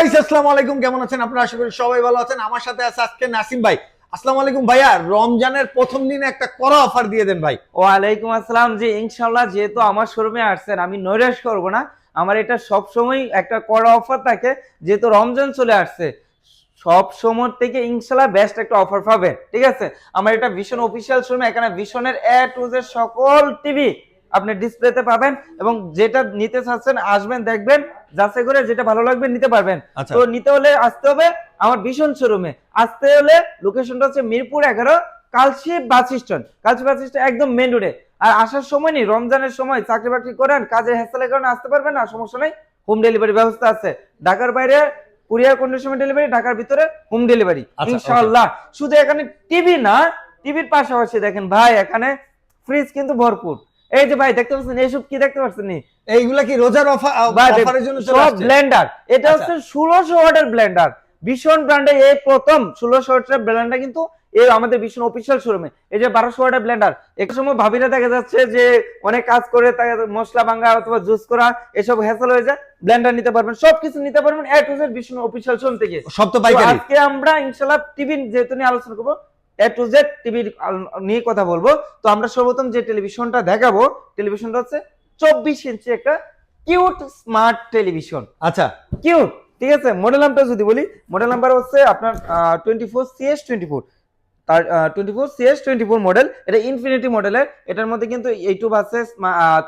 আসসালামু আলাইকুম, কেমন আছেন আপনারা? আশা করি সবাই ভালো আছেন। আমার সাথে আছে আজকে নাসিম ভাই। আসসালামু আলাইকুম ভাইয়া, রমজানের প্রথম দিনে একটা কড়া অফার দিয়ে দেন ভাই। ওয়ালাইকুম আসসালাম। জি ইনশাল্লাহ, যেহেতু আমার শোরুমে আসছেন আমি নৈরাশ করব না। আমার এটা সব সময় একটা কড়া অফার থাকে, যেহেতু রমজান চলে আসছে সব সময় থেকে ইনশাল্লাহ বেস্ট একটা অফার পাবেন। ঠিক আছে, আমার এটা ভিশন অফিসিয়াল শোরুম, এখানে ভিশনের এ টু জেড সকল টিভি আপনি ডিসপ্লেতে পাবেন, এবং যেটা নিতে চাচ্ছেন আসবেন দেখবেন, যাচাই করে যেটা ভালো লাগবে নিতে পারবেন। আচ্ছা, তো নিতে হলে আসতে হবে আমার ভিশন শোরুমে। আসতে হলে লোকেশনটা হচ্ছে Mirpur 11, Kalshi bus stand. Kalshi bus stand একদম মেন রোডে। আর আসার সময় নেই, রমজানের সময় চাকরি বাকরি করেন, কাজে হ্যাসেলের কারণে আসতে পারবেন না, সমস্যা নেই, হোম ডেলিভারি ব্যবস্থা আছে। ঢাকার বাইরে কুরিয়ার কন্ডিশনে ডেলিভারি, ঢাকার ভিতরে হোম ডেলিভারি আচ্ছা, ইনশাআল্লাহ। শুধু এখানে টিভি না, টিভির পাশাপাশি দেখেন ভাই এখানে ফ্রিজ কিন্তু ভরপুর। এই যে ভাই দেখতে পাচ্ছেন, এইসব কি দেখতে পাচ্ছেন নি? এইগুলা কি রোজার অফারের জন্য চলে সব আসছে? ব্লেন্ডার। এটা আচ্ছা, হচ্ছে 1600 ওয়াটের ব্লেন্ডার, ভীষণ ব্র্যান্ডে এই প্রথম 1600 ওয়াটের ব্লেন্ডার কিন্তু এই আমাদের ভীষণ অফিসিয়াল শোরুমে। এই যে 1200 ওয়াটের ব্লেন্ডার, এক সময় ভাবিরা দেখা যাচ্ছে যে অনেক কাজ করে তাকে মশলা ভাঙা অথবা জুস করা এসব হ্যাসেল হয়ে যায়, ব্লেন্ডার নিতে পারবেন, সবকিছু নিতে পারবেন এ টু জেড ভীষণ অফিসিয়াল শোরুম থেকে। সব তো তো পাইকারি। আজকে আমরা ইনশাআল্লাহ টিভি যেহেতু নিয়ে আলোচনা করবো, এ টু জেড টিভি নিয়ে কথা বলবো। তো আমরা সর্বপ্রথম যে টেলিভিশনটা দেখাবো, টেলিভিশনটা হচ্ছে 24 ইঞ্চি একটা কিউট স্মার্ট টেলিভিশন। আচ্ছা, কিউট, ঠিক আছে। মডেল নাম্বারটা যদি বলি, মডেল নাম্বার হচ্ছে আপনার 24CS24। তার 24CS24 মডেল, এটা ইনফিনিটি মডেলের। এটার মধ্যে কিন্তু ইউটিউব আছে,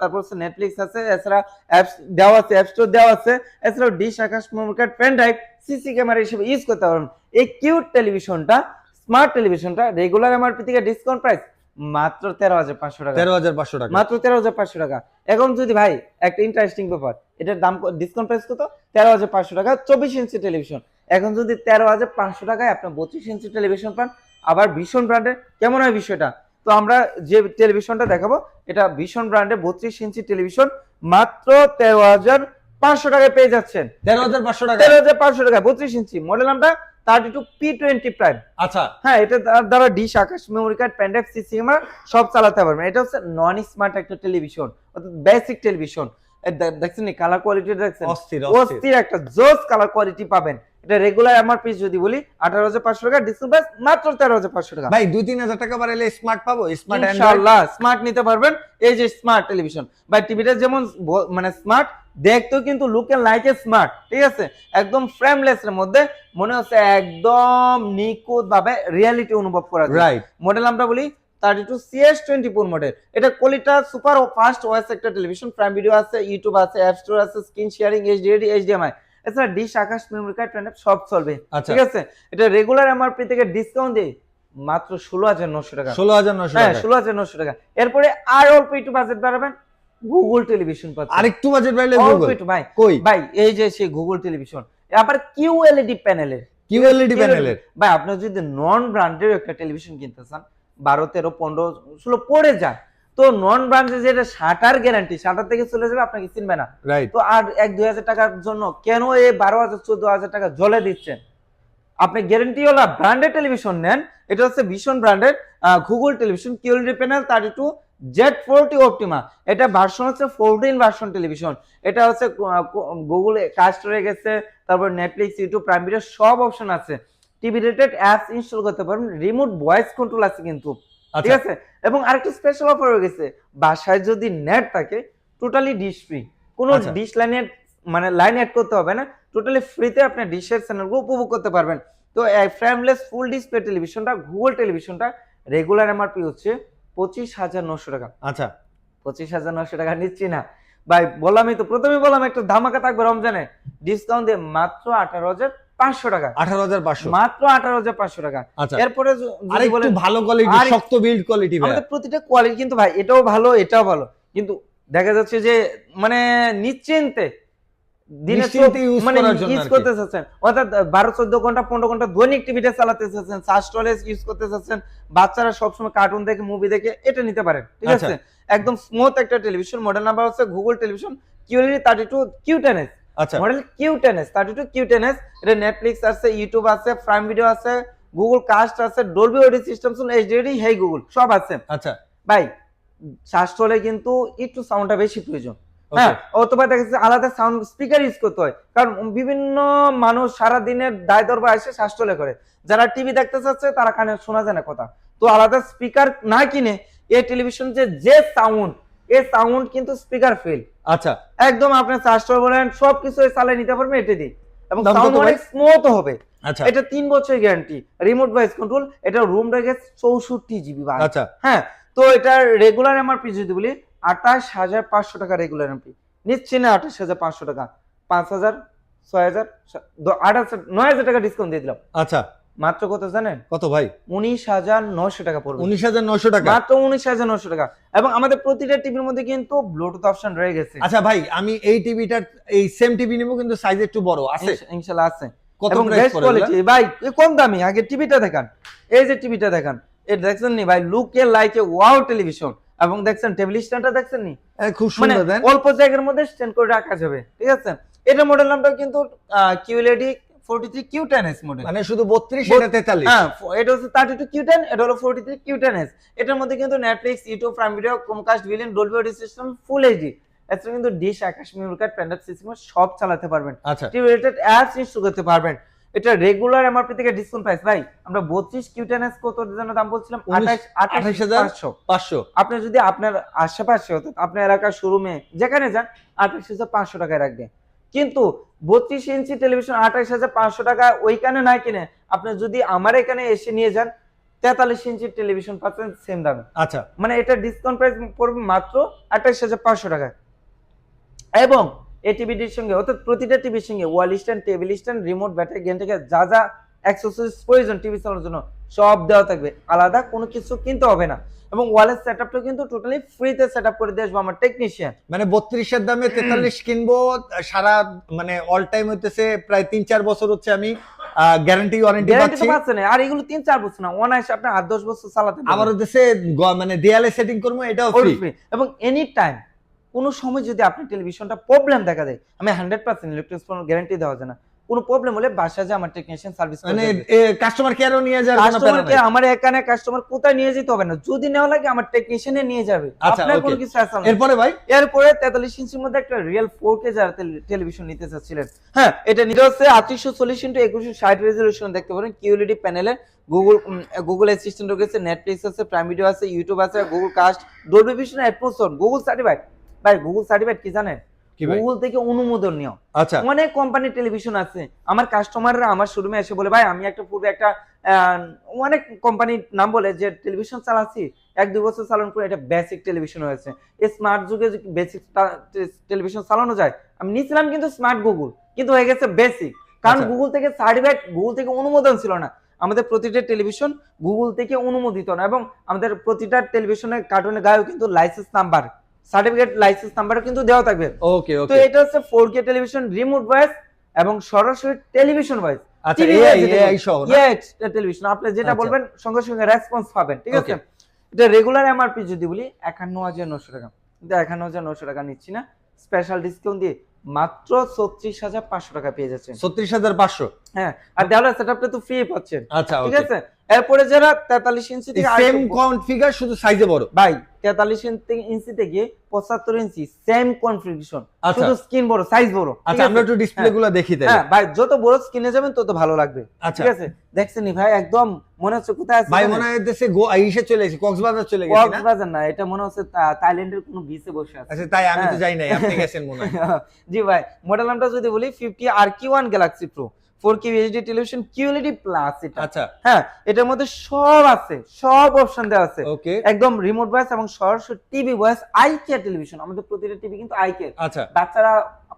তারপর হচ্ছে নেটফ্লিক্স আছে, এছাড়া অ্যাপস দেওয়া আছে, অ্যাপ স্টোর দেওয়া আছে, এছাড়াও dish, Akash, memory card, pen drive, CC camera হিসেবে ইউজ করতে পারবেন। এই কিউট টেলিভিশনটা, স্মার্ট টেলিভিশনটা রেগুলার এমআরপি থেকে ডিসকাউন্ট প্রাইস মাত্র 13,500 টাকা। 13,500 টাকা। মাত্র 13,500 টাকা। এখন যদি ভাই একটা ইন্টারেস্টিং ব্যাপার, এটার দাম ডিসকাউন্ট প্রাইস কত? 13,500 টাকা 24 ইঞ্চি টেলিভিশন। এখন যদি 13,500 টাকায় আপনি 32 ইঞ্চি টেলিভিশন পান, আবার ভীষণ ব্র্যান্ডের, কেমন হয় বিষয়টা? তো আমরা যে টেলিভিশনটা দেখাবো, এটা ভীষণ ব্র্যান্ডের 32 ইঞ্চি টেলিভিশন, মাত্র 13,500 টাকায় পেয়ে যাচ্ছেন। 13,500 টাকা। 13,500 টাকা 32 ইঞ্চি। মডেল নামটা 32P20 প্রাইম। আচ্ছা, হ্যাঁ, এটা দ্বারা dish, Akash, memory card, pen drive, CC camera সব চালাতে পারবেন। এটা হচ্ছে নন স্মার্ট একটা টেলিভিশন, অর্থাৎ বেসিক টেলিভিশন। দেখছেন নি কালার কোয়ালিটি? দেখছেন অস্থির অস্থির একটা জোস কালার কোয়ালিটি পাবেন। এটা রেগুলার এমআরপি যদি বলি 18,500 টাকা, ডিসকাউন্ট প্রাইস মাত্র 13,500 টাকা। ভাই 2-3 হাজার টাকা বাড়াইলে স্মার্ট পাবো? স্মার্ট ইনশাআল্লাহ স্মার্ট নিতে পারবেন। এই যে স্মার্ট টেলিভিশন ভাই, টিভিটা যেমন মানে স্মার্ট, দেখতেও কিন্তু look and like a smart. ঠিক আছে, একদম ফ্রেমলেস এর মধ্যে মনে হচ্ছে একদম নিখুঁত ভাবে রিয়েলিটি অনুভব করা যায়। রাইট। মডেল আমরা বলি 32CS24 মডেল। এটা কোয়ালিটি সুপার ফাস্ট ওএস একটা টেলিভিশন, প্রাইম ভিডিও আছে, ইউটিউব আছে, অ্যাপ স্টোর আছে, স্ক্রিন শেয়ারিং, এইচডিডি, এইচডিএমআই, এছাড়া dish, Akash, memory card, pen drive সব চলবে। ঠিক আছে, এটা রেগুলার এমআরপি থেকে ডিসকাউন্ট দিয়ে মাত্র 16,900 টাকা। 16,900 হ্যাঁ, টাকা। 16,900 টাকা। এরপরে আর অল্প একটু বাজেট বাড়াবেন, গুগল টেলিভিশন পাচ্ছেন। আরেকটু বাজেট বাড়াইলে অল্প গুগল একটু ভাই, কই? ভাই এই যে সেই গুগল টেলিভিশন, আবার কিউএলইডি প্যানেলের। কিউএলইডি প্যানেলের। ভাই আপনি যদি নন ব্র্যান্ডের একটা টেলিভিশন কিনতে চান, 12, 13, 15, 16 পড়ে যায়, তো নন ব্র্যান্ডের যেটা শাটার গ্যারান্টি, শাটার থেকে চলে যাবে, আপনাকে চিনবে না। রাইট। তো আর 1-2 হাজার টাকার জন্য কেন এই 12,000 14,000 টাকা জলে দিচ্ছেন? আপনি গ্যারান্টি ওলা ব্র্যান্ডেড টেলিভিশন নেন। এটা হচ্ছে ভীষণ branded Google television, QLED panel 32Z40 Optima. এটা ভার্সন হচ্ছে 14 ভার্সন টেলিভিশন। এটা হচ্ছে গুগল কাস্ট রয়ে গেছে, তারপর নেটফ্লিক্স, ইউটিউব, প্রাইম ভিডিও সব অপশন আছে। টিভি রিলেটেড অ্যাপস ইনস্টল করতে পারবেন, রিমোট ভয়েস কন্ট্রোল আছে কিন্তু। ঠিক আছে, এবং আরেকটা স্পেশাল অফার হয়ে গেছে, বাসায় যদি নেট থাকে টোটালি ডিশ ফ্রি, কোনো ডিশ লাইনের মানে লাইন অ্যাড করতে হবে না, টোটালি ফ্রিতে আপনি ডিশের চ্যানেলগুলো উপভোগ করতে পারবেন। তো এই ফ্রেমলেস ফুল ডিসপ্লে টেলিভিশনটা, গুগল টেলিভিশনটা রেগুলার এমআরপি হচ্ছে 25,900 টাকা। আচ্ছা, 25,900 টাকা নিচ্ছি না ভাই, বললামই তো, প্রথমেই বললাম একটা ধামাকা থাকবে রমজানে, ডিসকাউন্ট দিয়ে মাত্র 18,500 টাকা। 18,500 মাত্র 18,500 টাকা। আচ্ছা, এরপরে আরেকটু ভালো কোয়ালিটি, শক্ত বিল্ড কোয়ালিটি ভাই। আমাদের প্রতিটা কোয়ালিটি কিন্তু ভাই এটাও ভালো, এটাও ভালো, কিন্তু দেখা যাচ্ছে যে মানে নিশ্চিন্তে দিনে মানে ইউজ করতে চাচ্ছেন, অর্থাৎ 12-14 ঘন্টা 15 ঘন্টা দৈনিক টিভিটা চালাতে চাচ্ছেন, সার্চ স্টোরেজ ইউজ করতে চাচ্ছেন, বাচ্চারা সবসময় কার্টুন দেখে, মুভি দেখে, এটা নিতে পারেন। ঠিক আছে, একদম স্মুথ একটা টেলিভিশন। মডেল নাম্বার হচ্ছে গুগল টেলিভিশন কিউএলইডি 32Q10S। আচ্ছা, মডেল Q10S 32Q10S। এটা নেটফ্লিক্স আছে, ইউটিউব আছে, প্রাইম ভিডিও আছে, গুগল কাস্ট আছে, ডলবি অডিও সিস্টেম, এইচডিডি, হেই গুগল সব আছে। আচ্ছা ভাই শ্বাস চলে কিন্তু একটু সাউন্ডটা বেশি প্রয়োজন। হ্যাঁ, অথবা দেখা যাচ্ছে আলাদা সাউন্ড স্পিকার ইউজ করতে হয়, কারণ বিভিন্ন মানুষ সারা দিনের দায় দরবার এসে শ্বাসচলে করে, যারা টিভি দেখতে চাচ্ছে তারা কানে শোনা যায় না কথা, তো আলাদা স্পিকার না কিনে এই টেলিভিশন যে সাউন্ড, এই সাউন্ড কিন্তু স্পিকার ফেল। আচ্ছা, একদম আপনি চার্জ বলেন সবকিছু চালিয়ে নিতে পারবেন এটি দিয়ে, এবং দাম কত সাউন্ড ভাই? অনেক স্মুথ হবে। আচ্ছা, এটা 3 বছর গ্যারান্টি, রিমোট ভয়েস কন্ট্রোল, এটা রুম রেখে 64 জিবি। আচ্ছা, হ্যাঁ, তো এটার রেগুলার এমআরপি যদি বলি 28,500 টাকা রেগুলার এমপি নিচ্ছি না, 28,500 টাকা, 5,000, 6,000, 8,000, 9,000 টাকা ডিসকাউন্ট দিয়ে দিলাম। আচ্ছা, মাত্র কত জানেন? কত ভাই? 19,900 টাকা পড়বে। 19,900 টাকা, মাত্র 19,900 টাকা। এবং আমাদের প্রতিটা টিভির মধ্যে কিন্তু ব্লুটুথ অপশন রয়ে গেছে। আচ্ছা ভাই, আমি এই টিভিটার এই সেম টিভি নিব, কিন্তু সাইজ একটু বড় আছে, ইনশাআল্লাহ আছে। কত এবং প্রাইস বেস্ট পড়ে কোয়ালিটি ভাই, এ কম দামি। আগে টিভিটা দেখান, এই যে টিভিটা দেখান, এটা দেখছেন নি ভাই, look A like a wow television. এবং দেখছেন টেবিল স্ট্যান্ডটা দেখছেন নি, খুব মানে সুন্দর দেন। অল্প জায়গার মধ্যে স্ট্যান্ড করে রাখা যাবে, ঠিক আছে। এটা মডেল নামটা কিন্তু QLED 43 Q10S মডেল, মানে শুধু 32, এটা 43। হ্যাঁ, এটা হচ্ছে 32 Q10, এটা হলো 43 Q10S। এটার মধ্যে কিন্তু Netflix, YouTube, prime video, Chromecast, ভিলেন, Dolby audio system, full HD, এছাড়া কিন্তু dish, Akash, memory card, pen drive system সব চালাতে পারবেন। আচ্ছা, টিভি রিলেটেড অ্যাপস ইনস্টল করতে পারবেন। এটা রেগুলার এমআরপি থেকে ডিসকাউন্ট প্রাইস ভাই, আমরা 32 Q10S কত জন্য দাম বলছিলাম? 28,500। আপনি যদি আপনার আশেপাশে, অর্থাৎ আপনার এলাকার শোরুমে যেখানে যান 28,500 টাকায় রাখবেন। কিন্তু 32 ইঞ্চি টেলিভিশন 28,500 টাকা ওইখানে নাই কিনে আপনি যদি আমার এখানে এসে নিয়ে যান 43 ইঞ্চি টেলিভিশন পাচ্ছেন সেম দামে। আচ্ছা, মানে এটা ডিসকাউন্ট প্রাইস পড়বে মাত্র 28,500 টাকায়। এবং এই টিভিটির সঙ্গে, অর্থাৎ প্রতিটা টিভির সঙ্গে wall stand, table stand, remote, battery, game থেকে যা যা অ্যাক্সেসরিজ প্রয়োজন টিভি চালানোর জন্য সব দেওয়া থাকবে, আলাদা কোনো কিছু কিনতে হবে না। এবং ওয়ালের সেটআপটা কিন্তু টোটালি ফ্রিতে সেটআপ করে দিয়ে আসবো আমার টেকনিশিয়ান। মানে 32 এর দামে 43 কিনবো, সারা মানে অল টাইম হইতেছে প্রায় 3-4 বছর হচ্ছে আমি গ্যারান্টি ওয়ারেন্টি গ্যারান্টি পাচ্ছি। তো পাচ্ছেন, আর এগুলো 3-4 বছর না, অনায়াসে আপনি 8-10 বছর চালাতে পারবেন। আমার হইতেছে মানে দেয়ালে সেটিং করবো, এটাও ফ্রি। এবং এনি টাইম কোনো সময় যদি আপনি টেলিভিশনটা প্রবলেম দেখা দেয়, আমি 100% ইলেকট্রিক্স গ্যারান্টি দেওয়া যায় না, কোনো প্রবলেম হলে বাসায় যে আমার টেকনিশিয়ান সার্ভিস মানে কাস্টমার কেয়ারও নিয়ে যাওয়ার কোনো কাস্টমার প্যারা কে নাই। আমার এখানে কাস্টমার কোথায় নিয়ে যেতে হবে না, যদি নেওয়া লাগে আমার টেকনিশিয়ানে নিয়ে যাবে, আচ্ছা, আপনার কোনো okay। কিছু আসলে। এরপরে ভাই, এরপরে 43 ইঞ্চির মধ্যে একটা রিয়েল 4K যারা টেলিভিশন নিতে চাচ্ছিলেন, হ্যাঁ, এটা নিতে হচ্ছে 3840x2160 রেজোলিউশন দেখতে পারেন, কিউএলইডি প্যানেলে গুগল অ্যাসিস্ট্যান্ট রয়েছে, নেটফ্লিক্স আছে, প্রাইম ভিডিও আছে, ইউটিউব আছে, Google Cast, Dolby Vision, Atmos, Google certified. ভাই গুগল সার্টিফাইড কি জানেন? কি ভাই? গুগল থেকে অনুমোদন নিও। আচ্ছা, অনেক কোম্পানির টেলিভিশন আছে, আমার কাস্টমাররা আমার শোরুমে এসে বলে ভাই আমি একটা পূর্বে একটা অনেক কোম্পানির নাম বলে যে টেলিভিশন চালাচ্ছি, 1-2 বছর চালানোর পর এটা বেসিক টেলিভিশন হয়েছে। এই স্মার্ট যুগে বেসিক টেলিভিশন চালানো যায়, আমি নিয়েছিলাম কিন্তু স্মার্ট গুগল, কিন্তু হয়ে গেছে বেসিক, কারণ আচ্ছা। গুগল থেকে সার্টিফাইড, গুগল থেকে অনুমোদন ছিল না। আমাদের প্রতিটা টেলিভিশন গুগল থেকে অনুমোদিত না, এবং আমাদের প্রতিটা টেলিভিশনের কার্টুনের গায়েও কিন্তু লাইসেন্স নাম্বার, সার্টিফিকেট লাইসেন্স নাম্বারও কিন্তু দেওয়া থাকবে। ওকে, তো ওকে। এটা হচ্ছে 4K টেলিভিশন, রিমোট ভয়েস এবং সরাসরি টেলিভিশন ভয়েস। আচ্ছা, এআই সহ না? টেলিভিশন আপনি যেটা আচ্ছা। বলবেন সঙ্গে সঙ্গে রেসপন্স পাবেন, ঠিক আছে। Okay। এটা রেগুলার এমআরপি যদি বলি 51,900 টাকা, কিন্তু 51,900 টাকা নিচ্ছি না, স্পেশাল ডিসকাউন্ট দিয়ে মাত্র 36,500 টাকা পেয়ে যাচ্ছেন। 36,500। হ্যাঁ, আর দেওয়ালে সেটআপটা তো ফ্রি পাচ্ছেন, আচ্ছা, ঠিক ওকে। আছে। এরপরে যারা 43 ইঞ্চি থেকে সেম কনফিগার, শুধু সাইজে বড়। ভাই 43 ইঞ্চি থেকে 75 ইঞ্চি সেম কনফিগারেশন, আচ্ছা। শুধু স্ক্রিন বড়, সাইজ বড়, ঠিক আচ্ছা, আছে? আমরা একটু ডিসপ্লে গুলো দেখি তাই। হ্যাঁ ভাই, যত বড় স্ক্রিনে যাবেন তত ভালো লাগবে, আচ্ছা। ঠিক আছে। দেখছেন নি ভাই, একদম মনে হচ্ছে কোথায় আছে ভাই জানেন? মনে হইতেছে আইসে চলে এসেছি, কক্সবাজার চলে গেছি না? কক্সবাজার না, এটা মনে হচ্ছে থাইল্যান্ডের কোনো বিচে বসে আছে। আচ্ছা, তাই আমি তো হ্যাঁ। যাই নাই, আপনি গেছেন মনে হয়। জি ভাই, মডেল নামটা যদি বলি 50 RQ1 Galaxy pro 4K HD television, QLED plus এটা। আচ্ছা, হ্যাঁ, এটার মধ্যে সব আছে, সব অপশন দেওয়া আছে, ওকে। একদম রিমোট ভয়েস এবং সরাসরি TV voice, eye care television. আমাদের প্রতিটা টিভি কিন্তু আই কেয়ার, আচ্ছা, বাচ্চারা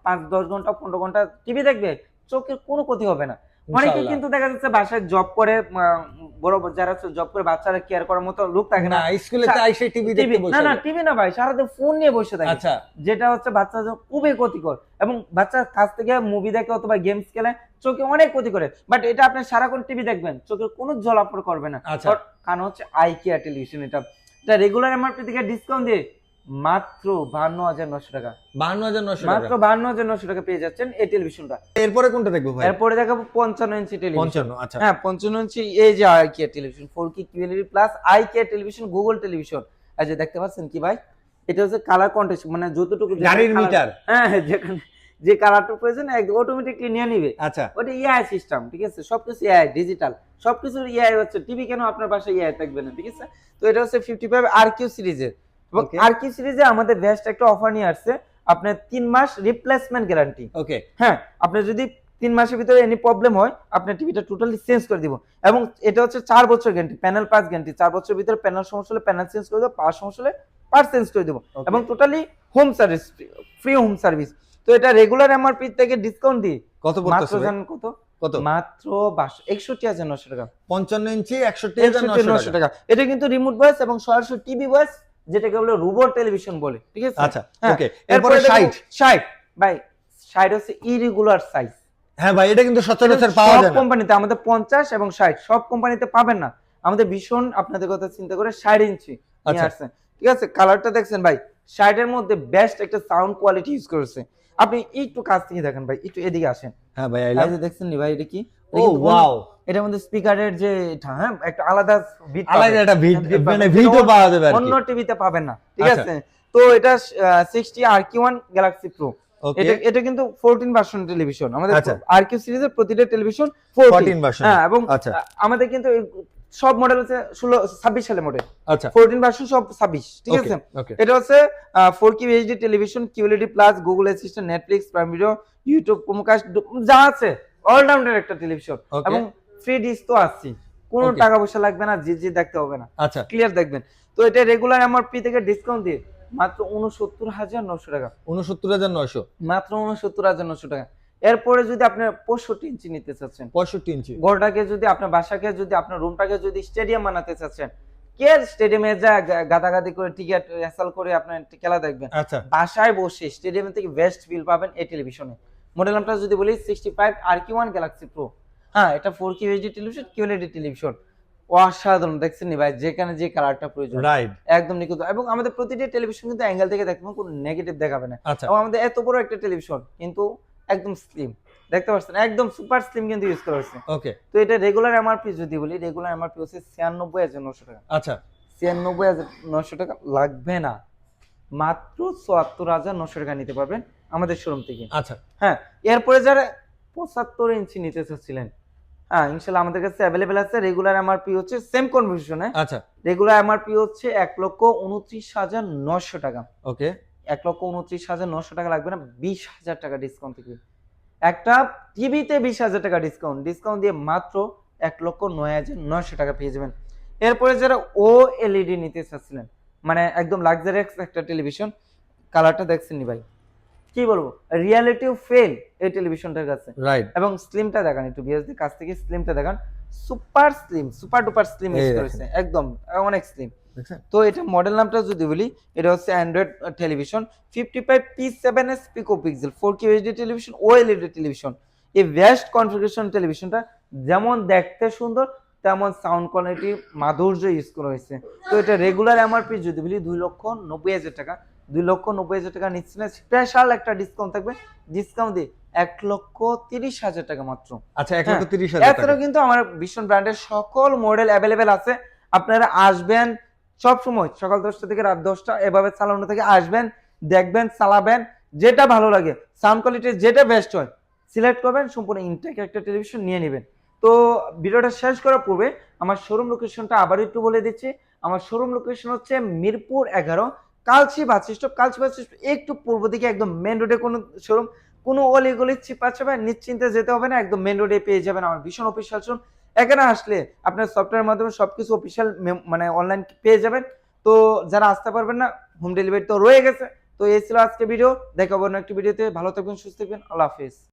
5-10 ঘন্টা 15 ঘন্টা টিভি দেখবে, চোখের কোনো ক্ষতি হবে না। অনেকে ইনশাআল্লাহ। কিন্তু দেখা যাচ্ছে বাসায় জব করে, বড় যারা জব করে বাচ্চারা কেয়ার করার মতো লোক থাকে না, না, স্কুলেতে আইসে টিভি দেখতে বসে। না না টিভি না ভাই, সারাদিন ফোন নিয়ে বসে থাকে, আচ্ছা, যেটা হচ্ছে বাচ্চাদের জন্য খুবই ক্ষতিকর, এবং বাচ্চার কাছ থেকে মুভি দেখে অথবা গেমস খেলে চোখে অনেক ক্ষতি করে। বাট এটা আপনি সারাক্ষণ টিভি দেখবেন, চোখের কোনো জলাপড় করবে না, আচ্ছা। কারণ হচ্ছে আই কেয়ার টেলিভিশন। এটা রেগুলার এমআরপি থেকে ডিসকাউন্ট দিয়ে মাত্র 52,900 টাকা, 52,900 মাত্র টাকা। 52,900 টাকা পেয়ে যাচ্ছেন এই টেলিভিশনটা। এরপরে কোনটা দেখবো ভাই? এরপরে দেখাবো 55 ইঞ্চি টেলিভিশন। 55। আচ্ছা, হ্যাঁ, 55 ইঞ্চি এই যে eye care television, 4K QLED plus eye care television, Google television. এই যে দেখতে পাচ্ছেন কি ভাই, এটা হচ্ছে কালার কন্ট্রাস্ট, মানে যতটুকু গাড়ির মিটার। হ্যাঁ হ্যাঁ, যেখানে যে কালারটা প্রয়োজন একদম অটোমেটিকলি নিয়ে নিবে। আচ্ছা ওটা এআই সিস্টেম, ঠিক আছে, সবকিছু এআই ডিজিটাল, সবকিছু এআই হচ্ছে। টিভি কেন আপনার বাসায় এআই থাকবে না, ঠিক আছে। তো এটা হচ্ছে 55 আরকিউ সিরিজের, এবং Okay. আরকিউ সিরিজে আমাদের বেস্ট একটা অফার নিয়ে আসছে, আপনার 3 মাস রিপ্লেসমেন্ট গ্যারান্টি। ওকে হ্যাঁ, আপনার যদি 3 মাসের ভিতরে এনি প্রবলেম হয়, আপনার টিভিটা টোটালি চেঞ্জ করে দিব। এবং এটা হচ্ছে 4 বছর গ্যারান্টি, প্যানেল পাস গ্যারান্টি, 4 বছরের ভিতরে প্যানেল সমস্যা হলে প্যানেল চেঞ্জ করে দেবো, পাওয়ার সমস্যা হলে পাওয়ার চেঞ্জ করে দেবো। Okay. এবং totally home service, free home service. তো এটা রেগুলার এমআরপি থেকে ডিসকাউন্ট দিই কত মাত্র পড়তেছে ভাই? জানেন কত? কত? মাত্র 61,900 টাকা। 55 ইঞ্চি 61,900 টাকা। টাকা। এটা কিন্তু রিমোট ভয়েস এবং সরাসরি টিভি ভয়েস, যেটাকে বলে রোবট টেলিভিশন বলে, ঠিক আছে। আচ্ছা হ্যাঁ, ওকে, এরপরে 60। 60 ভাই, 60 হচ্ছে ইরেগুলার সাইজ। হ্যাঁ ভাই, এটা কিন্তু সচরাচর পাওয়া যায় সব না। কোম্পানিতে আমাদের 50 এবং 60 সব কোম্পানিতে পাবেন না। আমাদের ভীষণ আপনাদের কথা চিন্তা করে 60 ইঞ্চি নিয়ে আচ্ছা। আসছেন, ঠিক আছে। কালারটা দেখছেন ভাই, 60 এর মধ্যে বেস্ট একটা সাউন্ড কোয়ালিটি ইউজ করেছে। আপনি একটু কাছ থেকে দেখেন ভাই, একটু এদিকে আসেন। হ্যাঁ ভাই, এই যে দেখছেন নি ভাই, এটা কি? ও ওয়াও, এটার মধ্যে স্পিকারের যে এটা, হ্যাঁ, একটা আলাদা বিট, আলাদা একটা বিট মানে ভিডিও পাওয়া যাবে আর কি। অন্য টিভিতে পাবেন না, ঠিক আচ্ছা। আছে। তো এটা 60 RQ1 গ্যালাক্সি প্রো, ওকে, এটা কিন্তু 14 ভার্সন টেলিভিশন। আমাদের আচ্ছা। RQ সিরিজের প্রতিটা টেলিভিশন 14 ভার্সন। হ্যাঁ, এবং আচ্ছা আমাদের কিন্তু সব মডেল হচ্ছে 26 সালের মডেল, আচ্ছা 14 ভার্সন সব 26, ঠিক ওকে, আছে। ওকে এটা হচ্ছে 4K HD television, QLED plus, Google assistant, Netflix, prime video, YouTube, Chromecast যা আছে অলরাউন্ডার একটা টেলিভিশন। ওকে। এবং ফ্রি ডিশ তো আছে, কোনো Okay. টাকা পয়সা লাগবে না, জি দেখতে হবে না, আচ্ছা ক্লিয়ার দেখবেন। তো এটা রেগুলার এমআরপি থেকে ডিসকাউন্ট দিয়ে মাত্র 69,900 টাকা, 69,900। মাত্র 69,900 টাকা। এরপরে যদি আপনি 65 ইঞ্চি নিতে চাচ্ছেন, 65 ইঞ্চি। ঘরটাকে যদি আপনার বাসাকে যদি আপনার রুমটাকে যদি স্টেডিয়াম বানাতে চাচ্ছেন, কে স্টেডিয়ামে যা গাদাগাদি করে টিকিট রেসাল করে আপনার খেলা দেখবেন, আচ্ছা বাসায় বসে স্টেডিয়াম থেকে বেস্ট ফিল পাবেন এই টেলিভিশনে। মডেল নামটা যদি বলি 65 RQ1 গ্যালাক্সি প্রো। হ্যাঁ, এটা 4K HD television, QLED television, অসাধারণ। দেখছেন নি ভাই, যেখানে যে কালারটা প্রয়োজন রাইট। একদম নিখুঁত। এবং আমাদের প্রতিটা টেলিভিশন কিন্তু অ্যাঙ্গেল থেকে দেখবেন, কোনো নেগেটিভ দেখাবে না। আচ্ছা এবং আমাদের এত বড় একটা টেলিভিশন কিন্তু একদম স্লিম, দেখতে পাচ্ছেন একদম সুপার স্লিম কিন্তু ইউজ করা হয়েছে। ওকে তো এটা রেগুলার এমআরপি যদি বলি, রেগুলার এমআরপি হচ্ছে 96,900 টাকা। আচ্ছা 96,900 টাকা লাগবে না, মাত্র 74,900 টাকা নিতে পারবেন আমাদের শোরুম থেকে। আচ্ছা হ্যাঁ, এরপরে যারা 75 ইঞ্চি নিতে চাচ্ছিলেন, হ্যাঁ ইনশাআল্লাহ আমাদের কাছে অ্যাভেলেবেল আছে। রেগুলার এমআরপি হচ্ছে সেম কনফিউশনে, আচ্ছা রেগুলার এমআরপি হচ্ছে 1,29,900 টাকা। ওকে 1,29,900 টাকা লাগবে না, 20,000 টাকা ডিসকাউন্ট থেকে একটা টিভিতে 20,000 টাকা ডিসকাউন্ট দিয়ে মাত্র 1,09,900 টাকা পেয়ে যাবেন। এরপরে যারা ও এলইডি নিতে চাচ্ছিলেন, মানে একদম লাক্সারিয়াস একটা টেলিভিশন, কালারটা দেখছেন নি ভাই, কি বলবো, রিয়ালিটিও ফেল এই টেলিভিশনটার কাছে। রাইট। এবং স্লিমটা দেখান একটু, বিএসডি কাছ থেকে স্লিমটা দেখান, super slim, super duper slim এই ইউজ দেখেন। করেছে, একদম অনেক স্লিম। দেখছেন? তো এটা মডেল নামটা যদি বলি, এটা হচ্ছে Android television, 55 P7s pico pixel, 4K HD television, OLED television. এই বেস্ট কনফিগারেশন টেলিভিশনটা যেমন দেখতে সুন্দর, তেমন সাউন্ড কোয়ালিটি মাধুর্য ইউজ করা হয়েছে। তো এটা রেগুলার এমআরপি যদি বলি 2,90,000 টাকা, 2,90,000 টাকা নিচ্ছে না, স্পেশাল একটা ডিসকাউন্ট থাকবে, ডিসকাউন্ট দিয়ে 1,30,000 টাকা মাত্র। আচ্ছা হ্যাঁ, 1,30,000 এছাড়াও টাকা। কিন্তু আমার ভীষণ ব্র্যান্ডের সকল মডেল অ্যাভেলেবেল আছে। আপনারা আসবেন সব সময়, সকাল 10টা থেকে রাত 10টা এভাবে চালানো থেকে আসবেন, দেখবেন, চালাবেন, যেটা ভালো লাগে, সাউন্ড কোয়ালিটি যেটা বেস্ট হয় সিলেক্ট করবেন, সম্পূর্ণ ইনটেক একটা টেলিভিশন নিয়ে নেবেন। তো ভিডিওটা শেষ করার পূর্বে আমার শোরুম লোকেশনটা আবার একটু বলে দিচ্ছি। আমার শোরুম লোকেশন হচ্ছে মিরপুর 11, কালচি বাস স্টপ, কালচি বাস স্টপ একটু পূর্ব দিকে, একদম মেন রোডে কোনো শোরুম, কোনো অলিগলি চিপাচাপা নিশ্চিন্তে যেতে হবে না, একদম মেন রোডে পেয়ে যাবেন আমার ভীষণ অফিসিয়াল শোরুম। এখানে আসলে আপনার সফটওয়্যারের মাধ্যমে সবকিছু অফিসিয়াল মানে অনলাইন পেয়ে যাবেন। তো যারা আসতে পারবেন না, হোম ডেলিভারি তো রয়ে গেছে। তো এই ছিল আজকে ভিডিও, দেখাবো অন্য একটি ভিডিওতে। ভালো থাকবেন, সুস্থ থাকবেন, আল্লাহ হাফেজ।